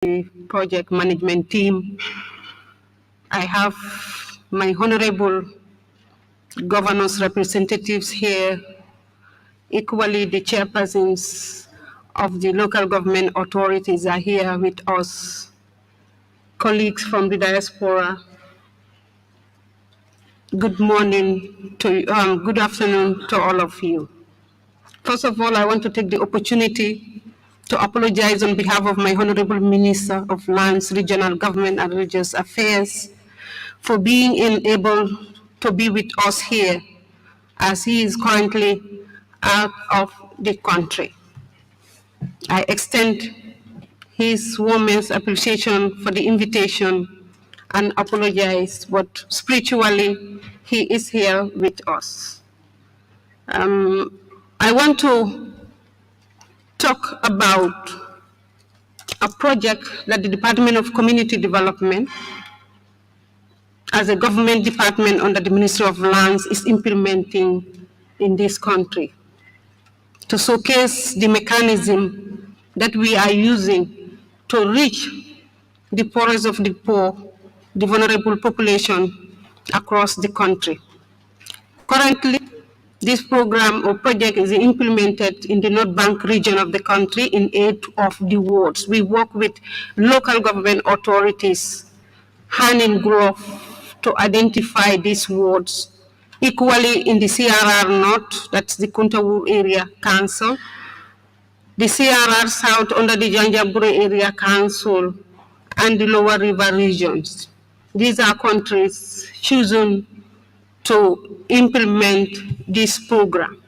the project management team. I have my honorable governors representatives here, equally the chairpersons of the local government authorities are here with us, colleagues from the diaspora. Good morning to good afternoon to all of you. First of all, I want to take the opportunity to apologize on behalf of my Honorable Minister of Lands, Regional Government and Religious Affairs for being unable to be with us here as he is currently out of the country. I extend his warmest appreciation for the invitation and apologize, but spiritually he is here with us. I want to talk about a project that the Department of Community Development, as a government department under the Ministry of Lands, is implementing in this country to showcase the mechanism that we are using to reach the poorest of the poor, the vulnerable population across the country. Currently, this program or project is implemented in the North Bank region of the country in 8 of the wards. We work with local government authorities, hand in glove, to identify these wards. Equally in the CRR North, that's the Kuntawur Area Council, the CRR South under the Janjabure Area Council, and the Lower River regions. These are countries chosen to implement this program.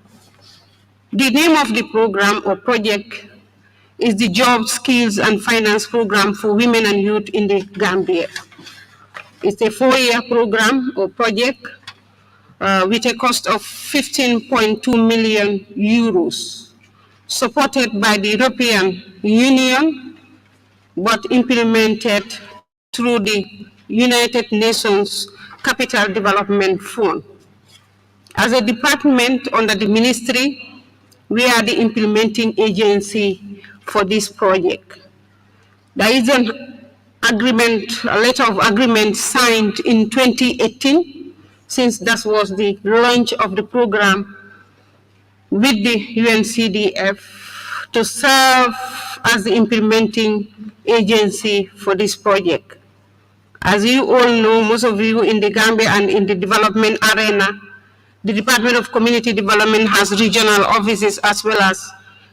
The name of the program or project is the Job, Skills and Finance Program for Women and Youth in the Gambia. It's a 4-year program or project with a cost of 15.2 million euros, supported by the European Union, but implemented through the United Nations Capital Development Fund. As a department under the ministry, we are the implementing agency for this project. There is a letter of agreement signed in 2018, since that was the launch of the program with the UNCDF to serve as the implementing agency for this project. As you all know, most of you in the Gambia and in the development arena, the Department of Community Development has regional offices as well as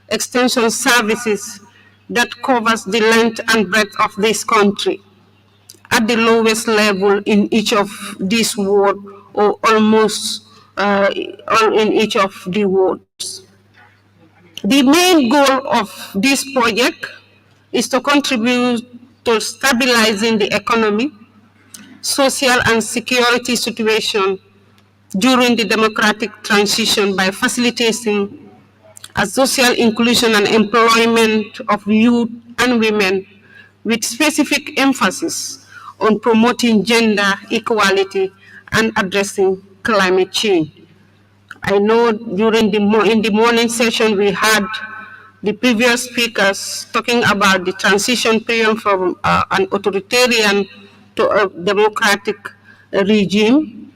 extension services that covers the length and breadth of this country at the lowest level in each of these wards, or almost in each of the wards. The main goal of this project is to contribute to stabilizing the economy, social and security situation during the democratic transition by facilitating a social inclusion and employment of youth and women, with specific emphasis on promoting gender equality and addressing climate change. I know during in the morning session we had the previous speakers talking about the transition period from an authoritarian to a democratic regime.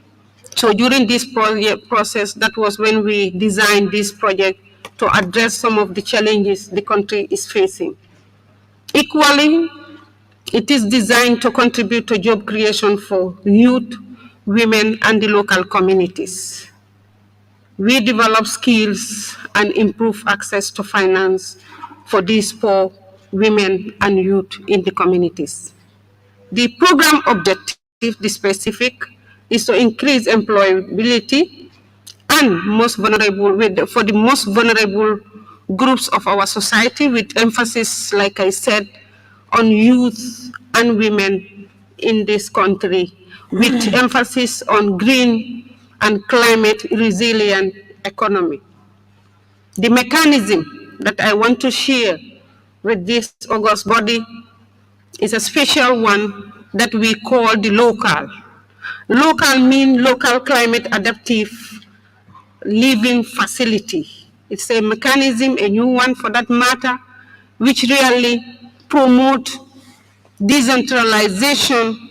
So during this process, that was when we designed this project to address some of the challenges the country is facing. Equally, it is designed to contribute to job creation for youth, women, and the local communities. We develop skills and improve access to finance for these poor women and youth in the communities. The program objective, the specific, is to increase employability and for the most vulnerable groups of our society, with emphasis, like I said, on youth and women in this country, with emphasis on green and climate resilient economy. The mechanism that I want to share with this august body is a special one that we call the local. Local means local climate adaptive living facility. It's a mechanism, a new one for that matter, which really promote decentralization,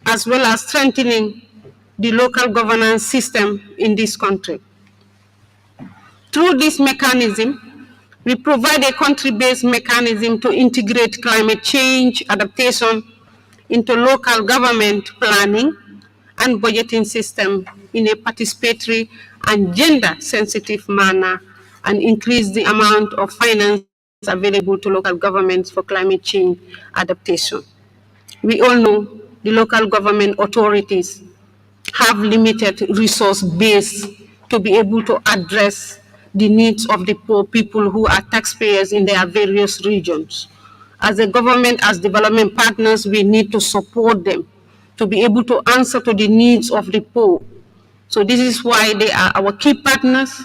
as well as strengthening the local governance system in this country. Through this mechanism, we provide a country-based mechanism to integrate climate change adaptation into local government planning and budgeting system in a participatory and gender-sensitive manner, and increase the amount of finance available to local governments for climate change adaptation. We all know the local government authorities have limited resource base to be able to address the needs of the poor people who are taxpayers in their various regions. As a government, as development partners, we need to support them to be able to answer to the needs of the poor. So this is why they are our key partners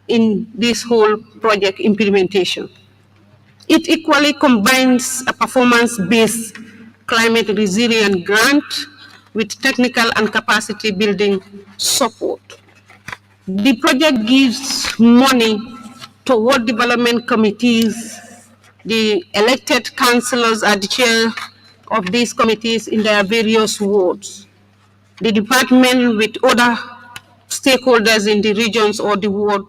in this whole project implementation. It equally combines a performance-based climate resilient grant with technical and capacity building support. The project gives money to ward development committees. The elected councillors are the chair of these committees in their various wards. The department with other stakeholders in the regions or the ward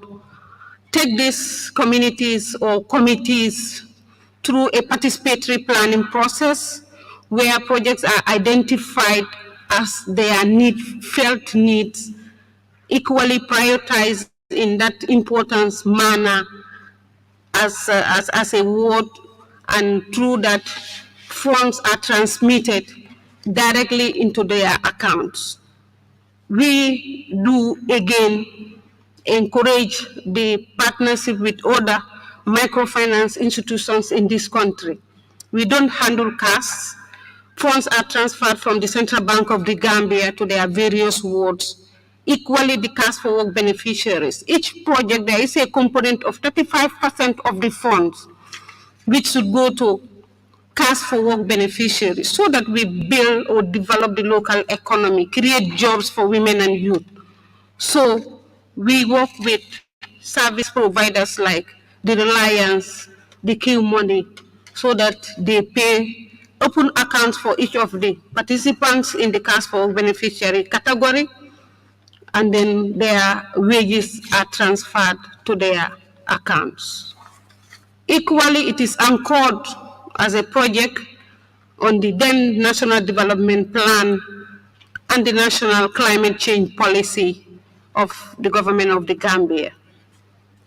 take these communities or committees through a participatory planning process where projects are identified as their felt needs, equally prioritized in that importance manner as a ward, and through that funds are transmitted directly into their accounts. We do again encourage the partnership with other microfinance institutions in this country. We don't handle cash. Funds are transferred from the Central Bank of the Gambia to their various wards. Equally, the cash for work beneficiaries. Each project, there is a component of 35% of the funds which should go to cash for work beneficiaries so that we build or develop the local economy, create jobs for women and youth. So we work with service providers like the Reliance, the Q Money, so that they pay open accounts for each of the participants in the cash for beneficiary category, and then their wages are transferred to their accounts. Equally, it is anchored as a project on the then National Development Plan and the National Climate Change Policy of the government of the Gambia.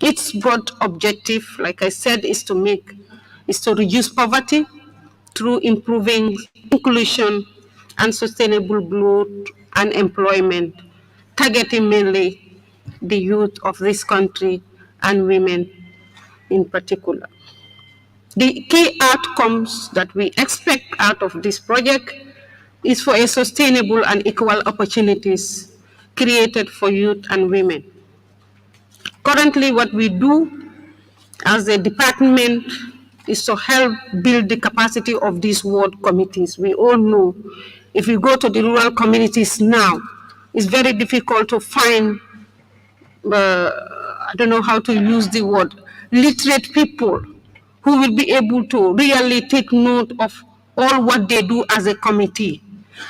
Its broad objective, like I said, is to reduce poverty through improving inclusion and sustainable growth and employment, targeting mainly the youth of this country and women in particular. The key outcomes that we expect out of this project is for a sustainable and equal opportunities created for youth and women. Currently, what we do as a department is to help build the capacity of these ward committees. We all know if you go to the rural communities now, it's very difficult to find, I don't know how to use the word, literate people who will be able to really take note of all what they do as a committee.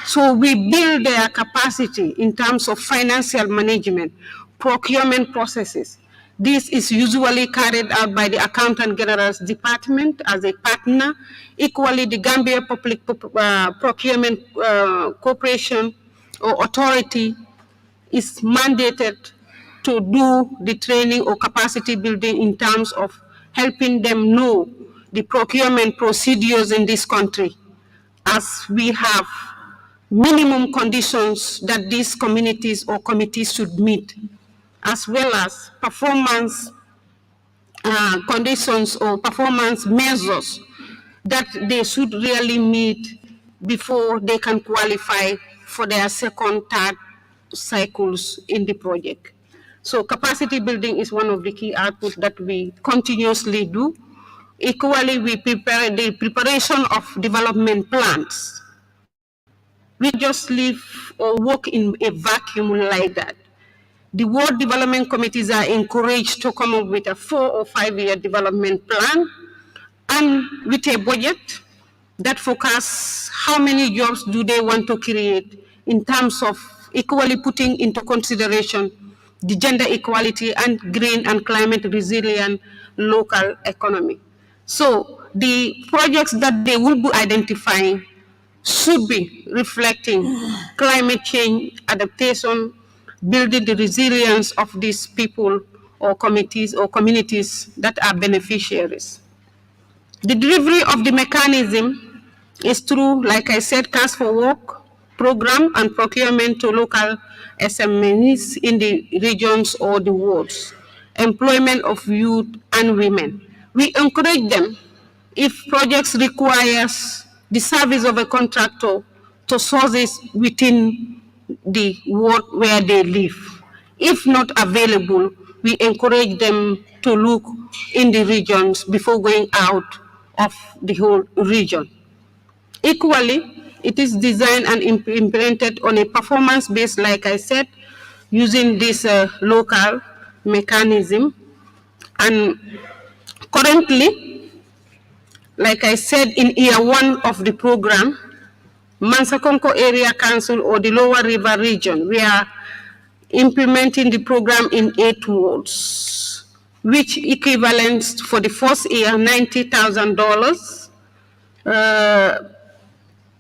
So we build their capacity in terms of financial management, procurement processes. This is usually carried out by the Accountant General's Department as a partner. Equally, the Gambia Public Procurement Corporation or Authority is mandated to do the training or capacity building in terms of helping them know the procurement procedures in this country, as we have minimum conditions that these communities or committees should meet, as well as performance conditions or performance measures that they should really meet before they can qualify for their second, third cycles in the project. So capacity building is one of the key outputs that we continuously do. Equally, we prepare the preparation of development plans. We just live or work in a vacuum like that. The ward development committees are encouraged to come up with a 4 or 5 year development plan and with a budget that focus how many jobs do they want to create in terms of equally putting into consideration the gender equality and green and climate resilient local economy. So the projects that they will be identifying should be reflecting climate change adaptation, building the resilience of these people or communities that are beneficiaries. The delivery of the mechanism is through, like I said, Cash for Work program and procurement to local SMEs in the regions or the wards, employment of youth and women. We encourage them, if projects requires the service of a contractor, to source it within the ward where they live. If not available, we encourage them to look in the regions before going out of the whole region. Equally, it is designed and implemented on a performance base, like I said, using this local mechanism. And currently, like I said, in year one of the program, Mansakonko Area Council or the Lower River region, we are implementing the program in 8 wards, which equivalents for the first year $90,000.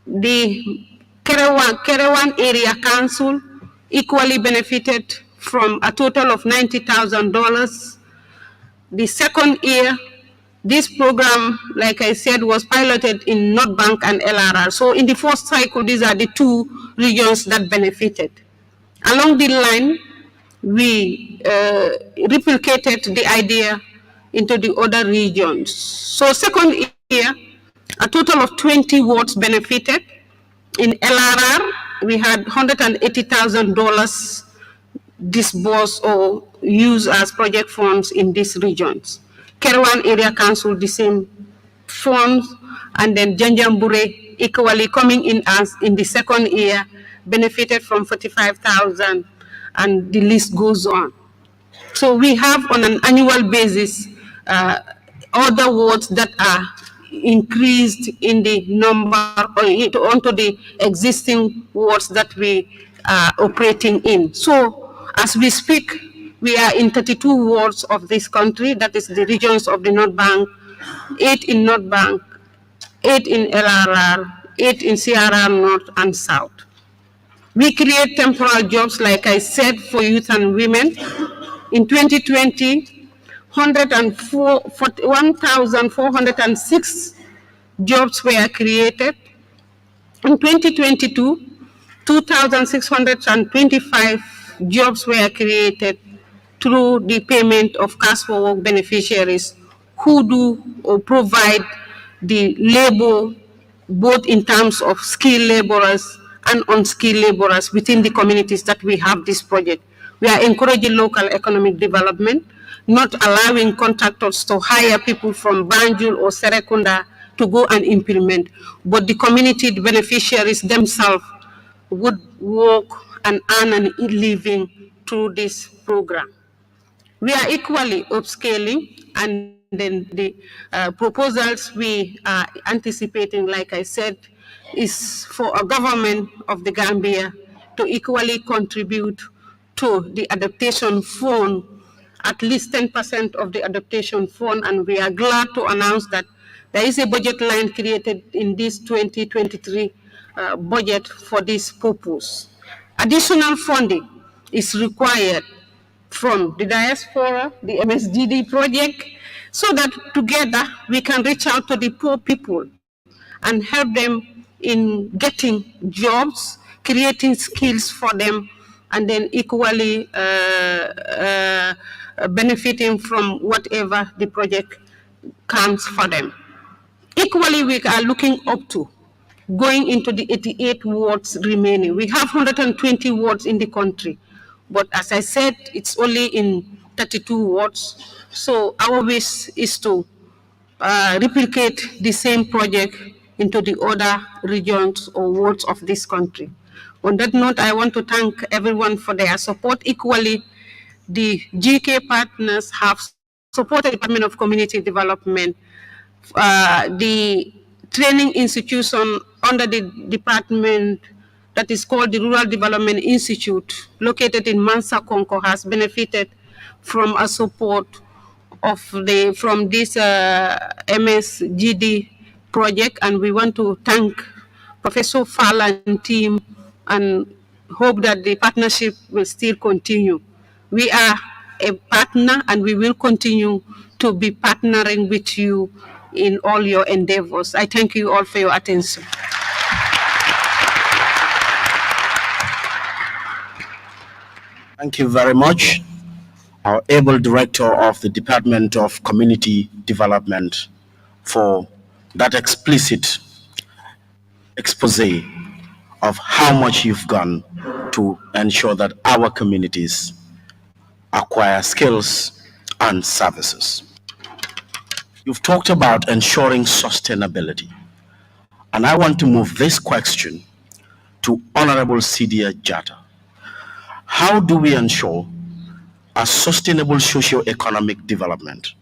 The Kerewan Area Council equally benefited from a total of $90,000. The second year, this program, like I said, was piloted in North Bank and LRR. So in the first cycle, these are the 2 regions that benefited. Along the line, we replicated the idea into the other regions. So second year, a total of 20 wards benefited. In LRR, we had $180,000 disbursed or used as project funds in these regions. Kerewan Area Council, the same funds, and then Janjambure equally coming in as in the second year, benefited from 45,000, and the list goes on. So we have on an annual basis other wards that are increased in the number or onto the existing wards that we are operating in. So as we speak, we are in 32 wards of this country, that is the regions of the North Bank, 8 in North Bank, 8 in LRR, 8 in CRR North and South. We create temporal jobs, like I said, for youth and women. In 2020, 1,406 jobs were created. In 2022, 2,625 jobs were created through the payment of Cash for Work beneficiaries who do or provide the labor, both in terms of skilled laborers and unskilled laborers within the communities that we have this project. We are encouraging local economic development, not allowing contractors to hire people from Banjul or Serekunda to go and implement, but the community beneficiaries themselves would work and earn a living through this program. We are equally upscaling, and then the proposals we are anticipating, like I said, is for a government of the Gambia to equally contribute to the adaptation fund, at least 10% of the adaptation fund, and we are glad to announce that there is a budget line created in this 2023 budget for this purpose. Additional funding is required from the diaspora, the MSGD project, so that together we can reach out to the poor people and help them in getting jobs, creating skills for them, and then equally benefiting from whatever the project comes for them. Equally, we are looking up to going into the 88 wards remaining. We have 120 wards in the country, but as I said, it's only in 32 wards. So our wish is to replicate the same project into the other regions or wards of this country. On that note, I want to thank everyone for their support. Equally, the GK partners have supported the Department of Community Development. The training institution under the department that is called the Rural Development Institute, located in Mansa Konko, has benefited from a support from this MSGD project, and we want to thank Professor Fall and team and hope that the partnership will still continue. We are a partner and we will continue to be partnering with you in all your endeavors. I thank you all for your attention. Thank you very much, our able director of the Department of Community Development, for that explicit expose of how much you've done to ensure that our communities acquire skills and services. You've talked about ensuring sustainability, and I want to move this question to Honorable Sidia Jatta. How do we ensure a sustainable socio-economic development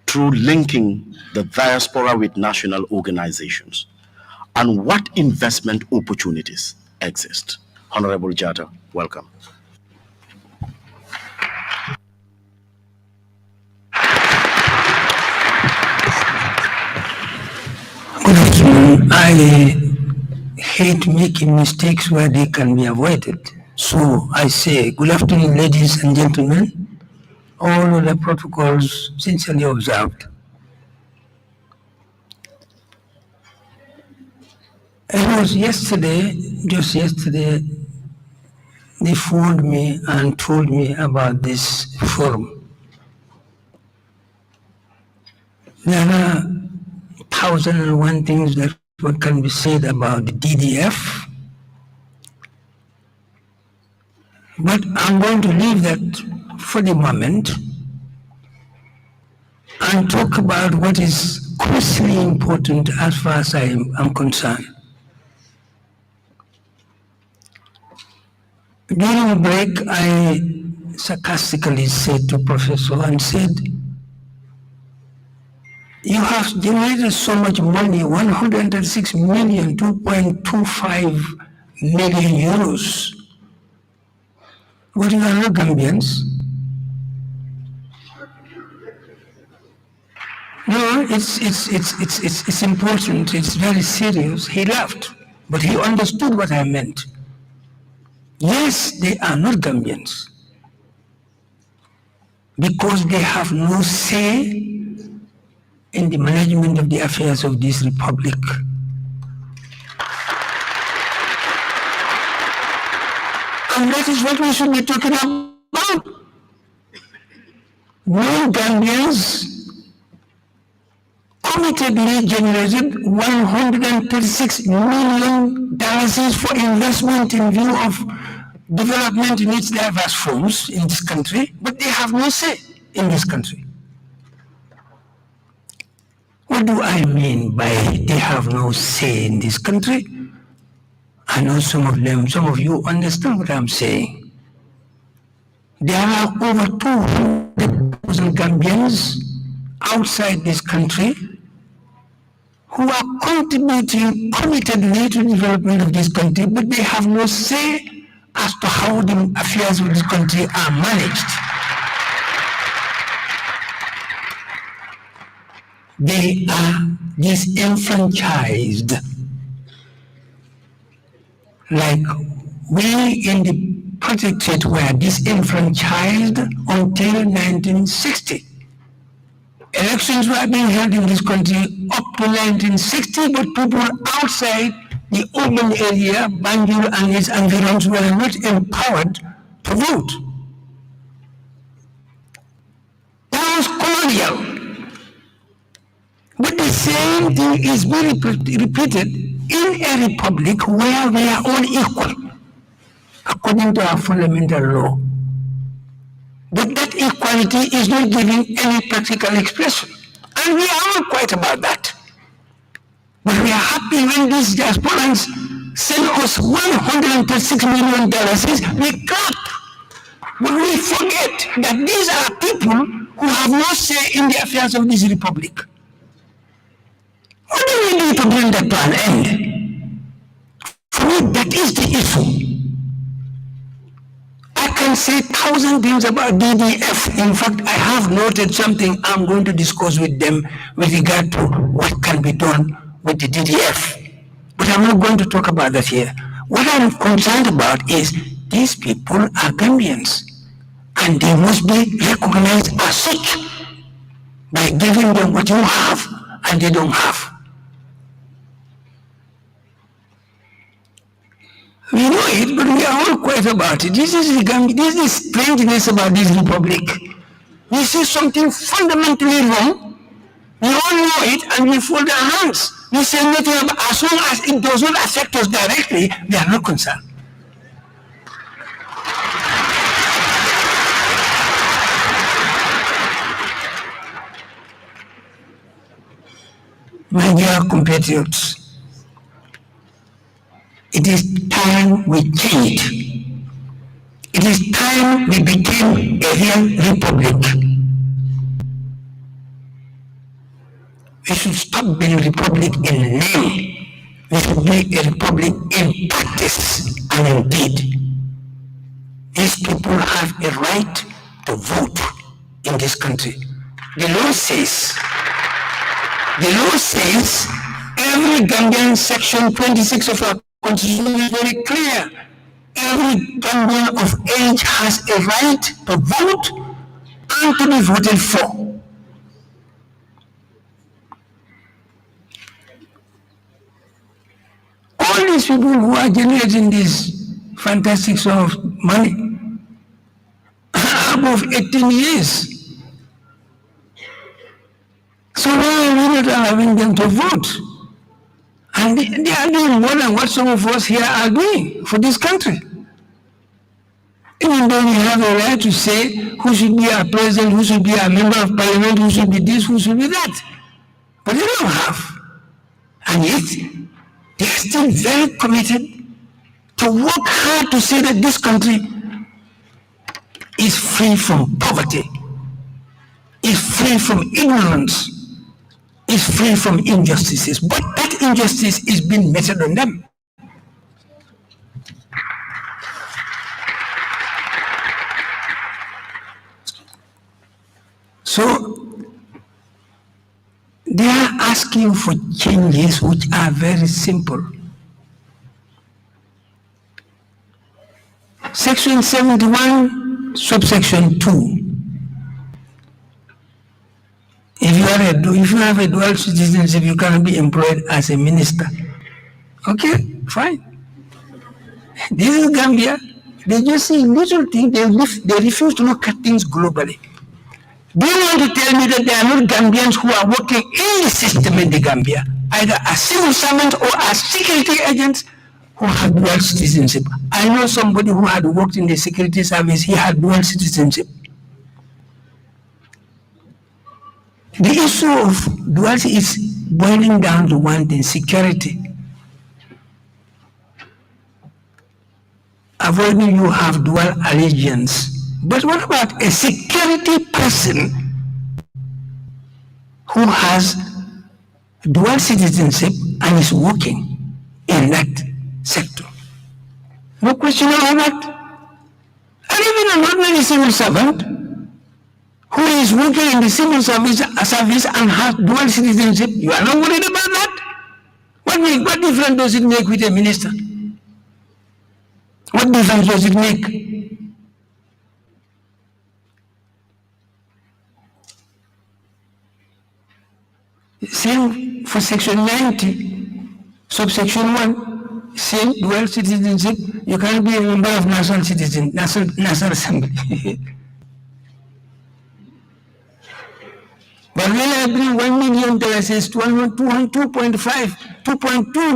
through linking the diaspora with national organizations? And what investment opportunities exist? Honorable Jatta, welcome. Good afternoon. I hate making mistakes where they can be avoided. So I say, good afternoon, ladies and gentlemen. All of the protocols sincerely observed. It was just yesterday, they phoned me and told me about this forum. There are 1,001 things that can be said about the DDF, but I'm going to leave that for the moment and talk about what is crucially important as far as I'm concerned. During a break, I sarcastically said to Professor and said, you have generated so much money, 136 million, 2.25 million euros. But you are not Gambians. No, it's important, it's very serious. He laughed, but he understood what I meant. Yes, they are not Gambians, because they have no say in the management of the affairs of this republic. And that is what we should be talking about. No Gambians committedly generated $136 million for investment in view of development in its diverse forms in this country, but they have no say in this country. What do I mean by they have no say in this country? I know some of you understand what I'm saying. There are over 200,000 Gambians outside this country who are contributing committedly to the development of this country, but they have no say as to how the affairs of this country are managed. They are disenfranchised. Like we in the protectorate were disenfranchised until 1960. Elections were being held in this country up to 1960, but people outside the urban area, Banjul and its environs, were not empowered to vote. That was colonial. But the same thing is being repeated in a republic where we are all equal, according to our fundamental law. But that equality is not giving any practical expression. And we are all quiet about that. But we are happy when these diasporans send us $136 million, we clap. But we forget that these are people who have no say in the affairs of this republic. What do we do to bring that to an end? For me, that is the issue. I can say 1,000 things about DDF. In fact, I have noted something I'm going to discuss with them with regard to what can be done with the DDF. But I'm not going to talk about that here. What I'm concerned about is these people are Gambians and they must be recognized as such by giving them what you have and they don't have. We know it, but we are all quiet about it. This is the strangeness about this republic. We see something fundamentally wrong, we all know it, and we fold our hands. We say nothing about, as long as it does not affect us directly, we are not concerned. My dear compatriots, it is time we changed. It is time we became a real republic. We should stop being a republic in name. We should be a republic in practice and in deed. These people have a right to vote in this country. The law says every Gambian, section 26 of our constitution is very clear. Every Gambian of age has a right to vote and to be voted for. All these people who are generating this fantastic sum of money are above 18 years. So why are we not allowing them to vote? And they are doing more than what some of us here are doing for this country. Even though we have a right to say who should be our president, who should be our member of parliament, who should be this, who should be that. But they don't have. And yet, they are still very committed to work hard to say that this country is free from poverty, is free from ignorance, is free from injustices. But that injustice is being meted on them. So they are asking for changes which are very simple. Section 71, subsection 2. If you have a dual citizenship, you cannot be employed as a minister. Okay, fine. This is Gambia. They just see little things. They refuse to look at things globally. Do you want to tell me that there are not Gambians who are working in the system in the Gambia, either as civil servants or as security agents who have dual citizenship? I know somebody who had worked in the security service, he had dual citizenship. The issue of duality is boiling down to one thing: security. Avoiding you have dual allegiance. But what about a security person who has dual citizenship and is working in that sector? No question about that. And even an ordinary civil servant who is working in the civil service and has dual citizenship, you are not worried about that? What difference does it make with a minister? What difference does it make? Same for section 90, subsection 1, same dual citizenship, you can't be a member of National Assembly. But when I bring 1 million dollars, it's 2.2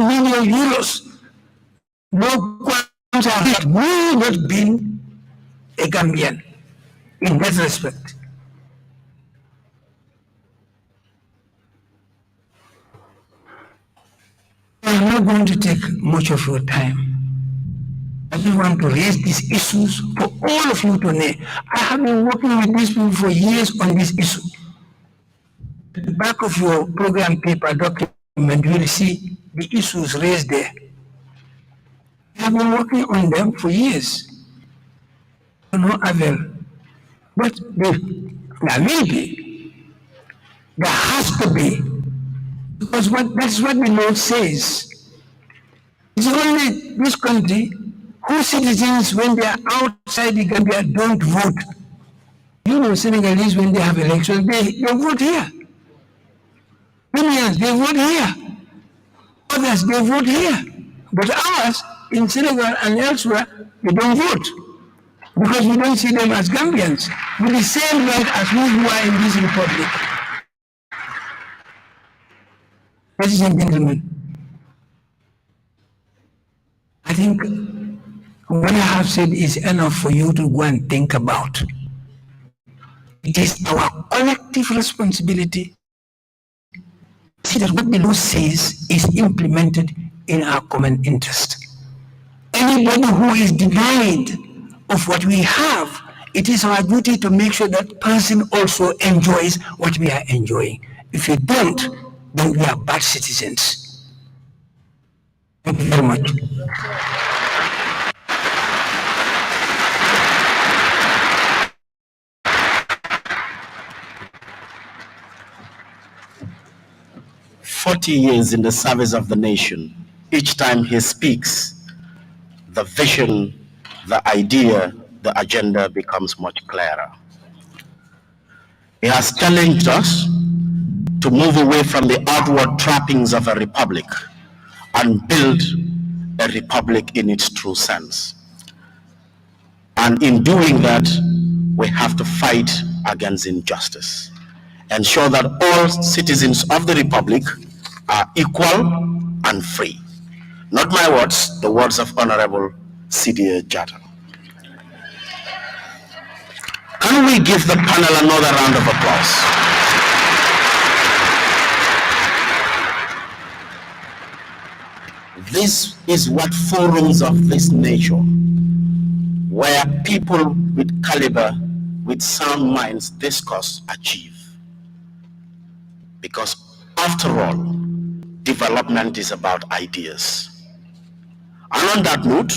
million euros. No qualms have we not been a Gambian in that respect. I'm not going to take much of your time. I just want to raise these issues for all of you to know. I have been working with these people for years on this issue. At the back of your program paper document, and we will see the issues raised there. We have been working on them for years, to no avail. But there will be, there has to be, because that's what the law says. It's only this country whose citizens, when they are outside the Gambia, don't vote. You know, Senegalese, when they have elections, they vote here. Kenyans, they vote here. Others, they vote here. But ours, in Senegal and elsewhere, they don't vote. Because we don't see them as Gambians with the same right as we who are in this republic. Ladies and gentlemen, I think what I have said is enough for you to go and think about. It is our collective responsibility to see that what the law says is implemented in our common interest. Anybody who is denied of what we have, it is our duty to make sure that person also enjoys what we are enjoying. If you don't, then we are bad citizens. Thank you very much. "40 years in the service of the nation, each time he speaks, the vision, the idea, the agenda becomes much clearer. He has challenged us to move away from the outward trappings of a republic and build a republic in its true sense. And in doing that, we have to fight against injustice, ensure that all citizens of the republic are equal and free. Not my words, the words of Honorable Sidia Jatta. Can we give the panel another round of applause? This is what forums of this nature, where people with caliber, with sound minds discuss, achieve. Because after all, development is about ideas. And on that note,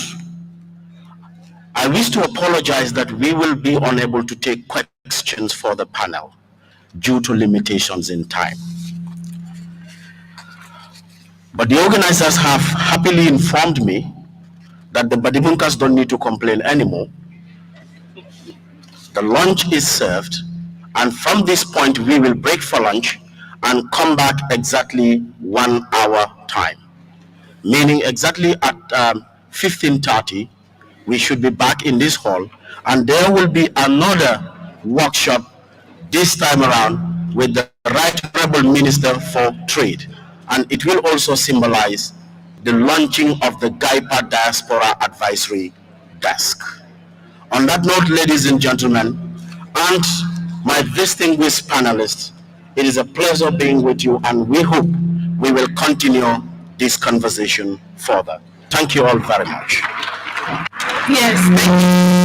I wish to apologize that we will be unable to take questions for the panel due to limitations in time. But the organizers have happily informed me that the Badibunkas don't need to complain anymore. The lunch is served, and from this point we will break for lunch and come back exactly 1 hour time, meaning exactly at 15:30 we should be back in this hall, and there will be another workshop this time around with the Right Honorable Minister for Trade, and it will also symbolize the launching of the GAIPA Diaspora Advisory Desk. On that note, ladies and gentlemen, and my distinguished panelists, it is a pleasure being with you, and we hope we will continue this conversation further. Thank you all very much. Yes, thank you.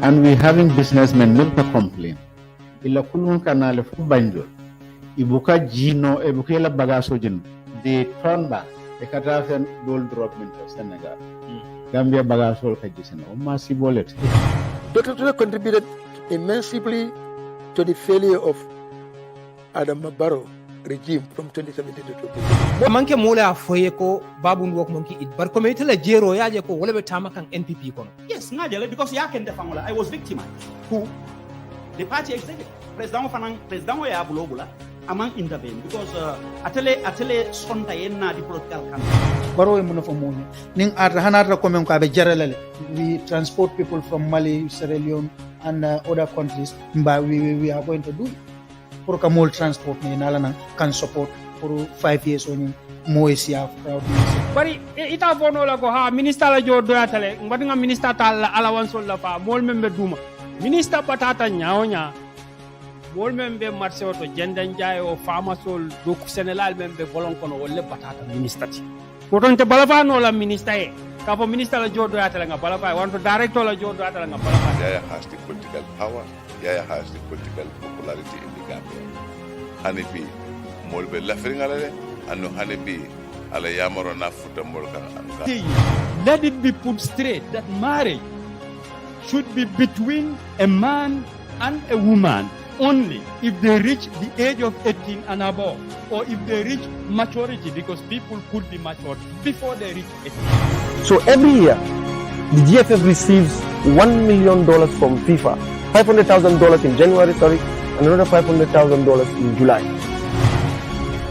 And we having businessmen not to complain. Ila kulun kanale fu banjol. Ibuka jino ebuka la bagaso jin. They turn back. They can have a gold drop in Senegal. Gambia bagaso kajisen. O masi bolet. Dr. Ture contributed immensely to the failure of Adam Barrow regime from 2017 to 2020. Manke mola foye ko babun wok monkey it bar committee la jero yaje ko wala be tamakan NPP kono. Yes, ngajale because yaken defangola I was victimized. Who? The party executive. President ya bulobula among intervene because atele sonta yenna the political campaign. Baro e muno famoni ning ata hanata ko men ko be jaralale we transport people from Mali, Sierra Leone and other countries but we are going to do it pour ka mol transport ni nala can support for 5 years on moesia proud bari ita bono la ko ha minister la jodo atale ngati nga minister tal allowance la fa mol membe duma minister patata nyaonya mol membe marché oto jendan jaay o famasol do Sénégal membe bolon kono wolle patata minister ti woton te balafa no la minister e ka fo minister la jodo atale nga balafa wanto director la jodo atale nga balafa. Yaya has the political power, Yaya has the political popularity in the Gambia. Hanibi molbe lafringalale anu hanibi ala yamaro na futa molkan anga. Let it be put straight that marriage should be between a man and a woman only if they reach the age of 18 and above, or if they reach maturity, because people could be matured before they reach 18. So every year, the GFF receives $1 million from FIFA, $500,000 in January, and another $500,000 in July.